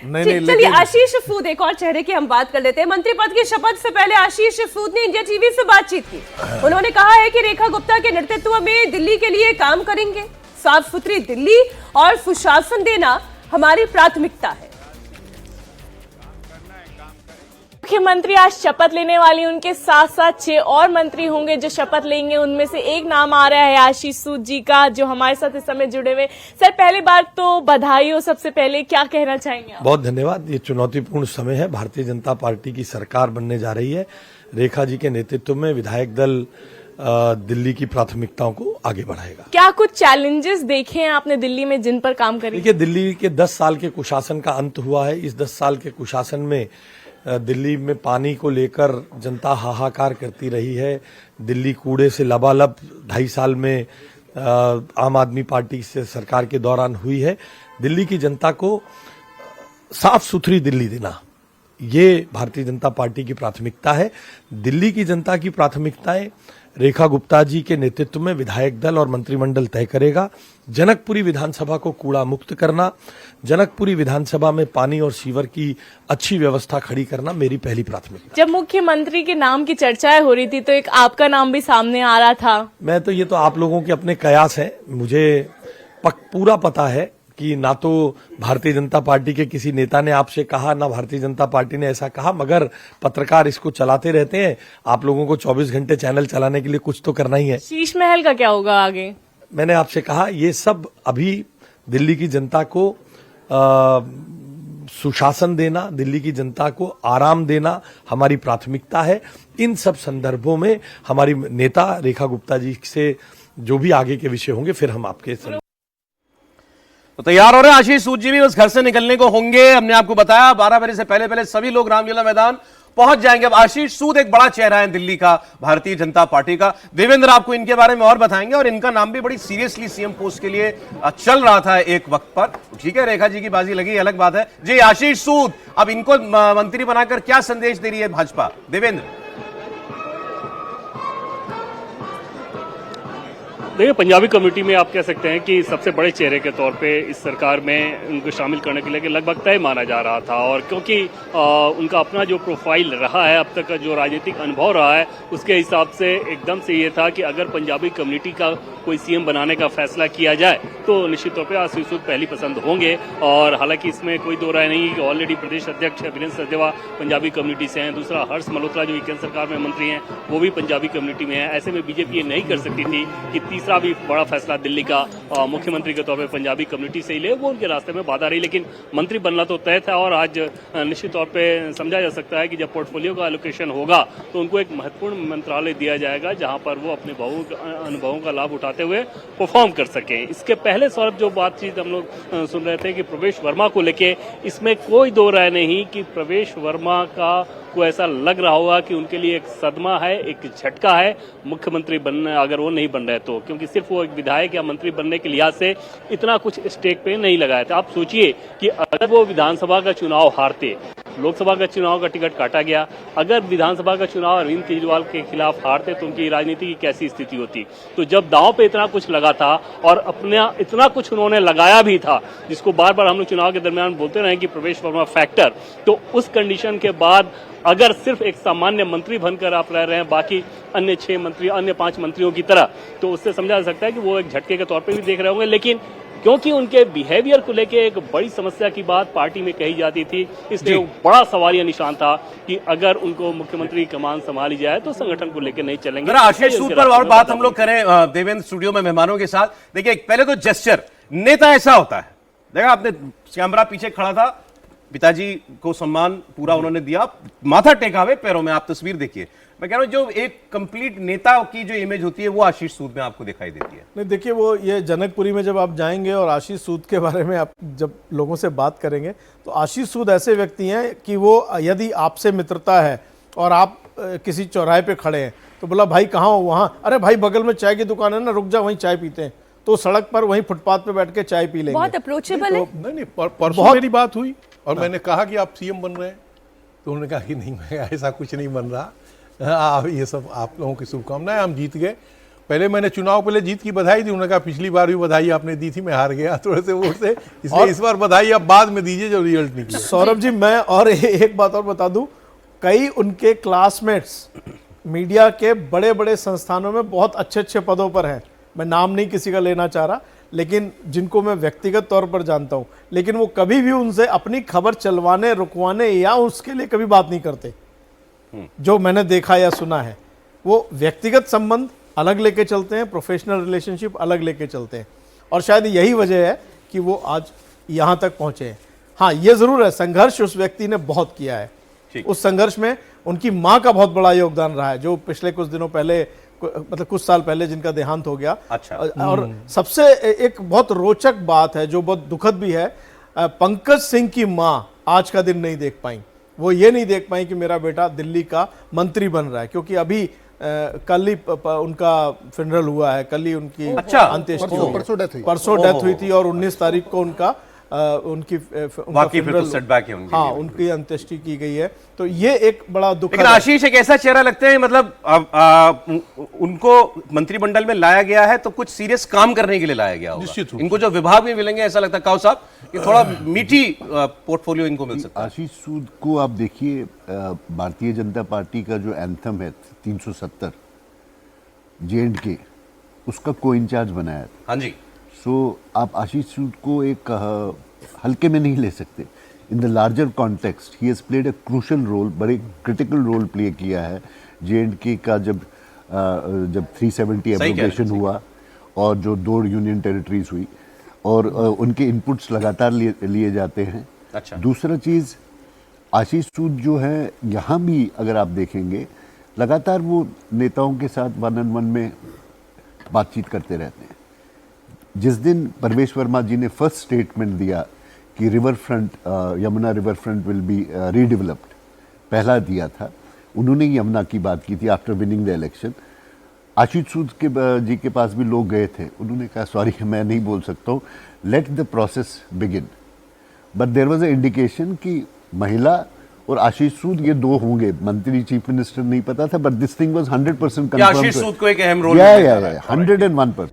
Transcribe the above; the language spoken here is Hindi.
चलिए आशीष सूद, एक और चेहरे की हम बात कर लेते हैं। मंत्री पद की शपथ से पहले आशीष सूद ने इंडिया टीवी से बातचीत की। उन्होंने कहा है कि रेखा गुप्ता के नेतृत्व में दिल्ली के लिए काम करेंगे। साफ सुथरी दिल्ली और सुशासन देना हमारी प्राथमिकता है। मुख्यमंत्री आज शपथ लेने वाली, उनके साथ साथ 6 और मंत्री होंगे जो शपथ लेंगे। उनमें से एक नाम आ रहा है आशीष सूद जी का, जो हमारे साथ इस समय जुड़े हुए। सर, पहली बार तो बधाई हो। सबसे पहले क्या कहना चाहेंगे आप? बहुत धन्यवाद। ये चुनौतीपूर्ण समय है। भारतीय जनता पार्टी की सरकार बनने जा रही है। रेखा जी के नेतृत्व में विधायक दल दिल्ली की प्राथमिकताओं को आगे बढ़ाएगा। क्या कुछ चैलेंजेस देखे हैं आपने दिल्ली में जिन पर काम करेंगे? देखिए, दिल्ली के 10 साल के कुशासन का अंत हुआ है। इस 10 साल के कुशासन में दिल्ली में पानी को लेकर जनता हाहाकार करती रही है। दिल्ली कूड़े से लबालब 2.5 साल में आम आदमी पार्टी से सरकार के दौरान हुई है। दिल्ली की जनता को साफ सुथरी दिल्ली देना, ये भारतीय जनता पार्टी की प्राथमिकता है। दिल्ली की जनता की प्राथमिकताएं रेखा गुप्ता जी के नेतृत्व में विधायक दल और मंत्रिमंडल तय करेगा। जनकपुरी विधानसभा को कूड़ा मुक्त करना, जनकपुरी विधानसभा में पानी और सीवर की अच्छी व्यवस्था खड़ी करना मेरी पहली प्राथमिकता। जब मुख्यमंत्री के नाम की चर्चाएं हो रही थी तो एक आपका नाम भी सामने आ रहा था। ये तो आप लोगों के अपने कयास हैं। मुझे पूरा पता है कि ना तो भारतीय जनता पार्टी के किसी नेता ने आपसे कहा, ना भारतीय जनता पार्टी ने ऐसा कहा, मगर पत्रकार इसको चलाते रहते हैं। आप लोगों को 24 घंटे चैनल चलाने के लिए कुछ तो करना ही है। शीश महल का क्या होगा आगे? मैंने आपसे कहा, ये सब अभी दिल्ली की जनता को सुशासन देना, दिल्ली की जनता को आराम देना हमारी प्राथमिकता है। इन सब संदर्भों में हमारी नेता रेखा गुप्ता जी से जो भी आगे के विषय होंगे फिर हम आपके तो तैयार हो रहे हैं। आशीष सूद जी भी उस घर से निकलने को होंगे। हमने आपको बताया 12 बजे से पहले सभी लोग रामलीला मैदान पहुंच जाएंगे। अब आशीष सूद एक बड़ा चेहरा है दिल्ली का, भारतीय जनता पार्टी का। देवेंद्र आपको इनके बारे में और बताएंगे, और इनका नाम भी बड़ी सीरियसली सीएम पोस्ट के लिए चल रहा था एक वक्त पर। ठीक है, रेखा जी की बाजी लगी, अलग बात है। जी आशीष सूद, अब इनको मंत्री बनाकर क्या संदेश दे रही है भाजपा? देवेंद्र। देखिए, पंजाबी कम्युनिटी में आप कह सकते हैं कि सबसे बड़े चेहरे के तौर पे इस सरकार में उनको शामिल करने के लिए लगभग तय माना जा रहा था। और क्योंकि उनका अपना जो प्रोफाइल रहा है, अब तक का जो राजनीतिक अनुभव रहा है, उसके हिसाब से एकदम से ये था कि अगर पंजाबी कम्युनिटी का कोई सीएम बनाने का फैसला किया जाए तो निश्चित तौर पर आशीष सूद पहली पसंद होंगे। और हालांकि इसमें कोई दो राय नहीं कि ऑलरेडी प्रदेश अध्यक्ष वीरेंद्र सचदेवा पंजाबी कम्युनिटी से हैं। दूसरा, हर्ष मल्होत्रा जो केंद्र सरकार में मंत्री हैं वो भी पंजाबी कम्युनिटी में है। ऐसे में बीजेपी ये नहीं कर सकती थी कि तीसरा भी बड़ा फैसला दिल्ली का मुख्यमंत्री के तौर पे पंजाबी कम्युनिटी से ही ले। वो उनके रास्ते में बाधा रही, लेकिन मंत्री बनना तो तय था। और आज निश्चित तौर पे समझा जा सकता है कि जब पोर्टफोलियो का एलोकेशन होगा तो उनको एक महत्वपूर्ण मंत्रालय दिया जाएगा जहां पर वो अपने अनुभवों का लाभ उठाते हुए परफॉर्म कर सकें। इसके पहले सौरभ जो बातचीत हम लोग सुन रहे थे कि प्रवेश वर्मा को लेके, इसमें कोई दो राय नहीं कि प्रवेश वर्मा का को ऐसा लग रहा होगा कि उनके लिए एक सदमा है, एक झटका है मुख्यमंत्री बनने, अगर वो नहीं बन रहे तो। क्योंकि सिर्फ वो एक विधायक या मंत्री बनने के लिहाज से इतना कुछ स्टेक पे नहीं लगाया था। आप सोचिए कि अगर वो विधानसभा का चुनाव हारते, लोकसभा का चुनाव का टिकट काटा गया, अगर विधानसभा का चुनाव अरविंद केजरीवाल के खिलाफ हारते तो उनकी राजनीति की कैसी स्थिति होती। तो जब दांव पे इतना कुछ लगा था और अपना इतना कुछ उन्होंने लगाया भी था, जिसको बार बार हम लोग चुनाव के दरमियान बोलते रहे कि प्रवेश वर्मा फैक्टर, तो उस कंडीशन के बाद अगर सिर्फ एक सामान्य मंत्री बनकर आप रह रहे हैं बाकी अन्य 6 मंत्री, अन्य 5 मंत्रियों की तरह, तो उससे समझा जा सकता है कि वो एक झटके के तौर पे भी देख रहे होंगे। लेकिन क्योंकि उनके बिहेवियर को लेके एक बड़ी समस्या की बात पार्टी में कही जाती थी, इसलिए बड़ा सवालिया निशान था कि अगर उनको मुख्यमंत्री की कमान संभाली जाए तो संगठन को लेकर नहीं चलेंगे। आशीष सूद पर और बात हम लोग करें देवेंद्र स्टूडियो में मेहमानों के साथ। देखिए, पहले तो जेस्चर, नेता ऐसा होता है। देखा आपने, कैमरा पीछे खड़ा था, पिताजी को सम्मान पूरा उन्होंने दिया, माथा टेका हुए पैरों में। आप तस्वीर देखिए, मैं कह रहा हूं जो एक कंप्लीट नेता की जो इमेज होती है वो आशीष सूद में आपको दिखाई देती है। नहीं, देखिए, वो ये जनकपुरी में जब आप जाएंगे और आशीष सूद के बारे में आप जब लोगों से बात करेंगे तो आशीष सूद ऐसे व्यक्ति हैं कि वो यदि आपसे मित्रता है और आप किसी चौराहे पे खड़े हैं तो बोला भाई कहाँ हो? वहाँ, अरे भाई बगल में चाय की दुकान है ना, रुक जा, वहीं चाय पीते हैं। तो सड़क पर वहीं फुटपाथ पे बैठ के चाय पी लेंगे। बहुत अप्रोचेबल है। नहीं, परसों मेरी बात हुई और मैंने कहा कि आप सीएम बन रहे हैं, तो उन्होंने कहा कि नहीं, मैं ऐसा कुछ नहीं बन रहा। ये सब आप लोगों की शुभकामनाएं, हम जीत गए। पहले मैंने चुनाव पहले जीत की बधाई दी, उन्होंने कहा पिछली बार भी बधाई आपने दी थी, मैं हार गया थोड़े से वोट से, इसलिए इस बार बधाई आप बाद में दीजिए जब रिजल्ट निकले। सौरभ जी, मैं और एक बात और बता दूं, कई उनके क्लासमेट्स मीडिया के बड़े बड़े संस्थानों में बहुत अच्छे अच्छे पदों पर हैं। मैं नाम नहीं किसी का लेना चाह रहा, लेकिन जिनको मैं व्यक्तिगत तौर पर जानता हूं, लेकिन वो कभी भी उनसे अपनी खबर चलवाने, रुकवाने या उसके लिए कभी बात नहीं करते। जो मैंने देखा या सुना है, वो व्यक्तिगत संबंध अलग लेके चलते हैं, प्रोफेशनल रिलेशनशिप अलग लेके चलते हैं, और शायद यही वजह है कि वो आज यहां तक पहुंचे हैं। हाँ, ये जरूर है, संघर्ष उस व्यक्ति ने बहुत किया है। उस संघर्ष में उनकी मां का बहुत बड़ा योगदान रहा है, जो पिछले कुछ दिनों पहले, मतलब कुछ साल पहले जिनका देहांत हो गया। अच्छा। और सबसे एक बहुत रोचक बात है जो बहुत दुखद भी है, पंकज सिंह की मां आज का दिन नहीं देख पाई। वो ये नहीं देख पाई कि मेरा बेटा दिल्ली का मंत्री बन रहा है, क्योंकि अभी कल ही उनका फिनरल हुआ है, कल ही उनकी अंत्येष्टि हुई, परसों डेथ हुई थी, और 19 तारीख को उनका उनकी बाकी फिर तो सेटबैक है उनकी। हाँ, उनकी अंत्येष्टि की गई है। तो ये एक बड़ा दुख। लेकिन आशीष एक ऐसा चेहरा लगता है, मतलब उनको मंत्रिमंडल में लाया गया है तो कुछ सीरियस काम करने के लिए लाया गया होगा। इनको जो विभाग भी मिलेंगे, ऐसा लगता है काऊ साहब कि थोड़ा मीठी पोर्टफोलियो इनको मिल सकता है। आशीष सूद को आप देखिए, भारतीय जनता पार्टी का जो एंथम है 370 J&K, उसका को इंचार्ज बनाया था। हाँ जी। सो आप आशीष सूद को एक हल्के में नहीं ले सकते। In the larger context he has played a crucial role, बड़े क्रिटिकल रोल प्ले किया है J&K का। जब 370 एब्रोगेशन हुआ और जो 2 यूनियन टेरिटरीज हुई, और उनके इनपुट्स लगातार लिए जाते हैं। अच्छा। दूसरा चीज़, आशीष सूद जो है यहाँ भी अगर आप देखेंगे, लगातार वो नेताओं के साथ 1-on-1 में बातचीत करते रहते हैं। जिस दिन परवेश वर्मा जी ने फर्स्ट स्टेटमेंट दिया कि river front, Yamuna river front will be redeveloped, पहला दिया था, उन्होंने यमुना की बात की थी आफ्टर विनिंग द इलेक्शन। आशीष सूद जी के पास भी लोग गए थे, उन्होंने कहा सॉरी मैं नहीं बोल सकता हूँ, let the process begin. But there was a indication कि महिला और आशीष सूद ये 2 होंगे, मंत्री चीफ मिनिस्टर नहीं पता था, but this thing was 100% confirm. Ashish Sood को एक अहम रोल 101%।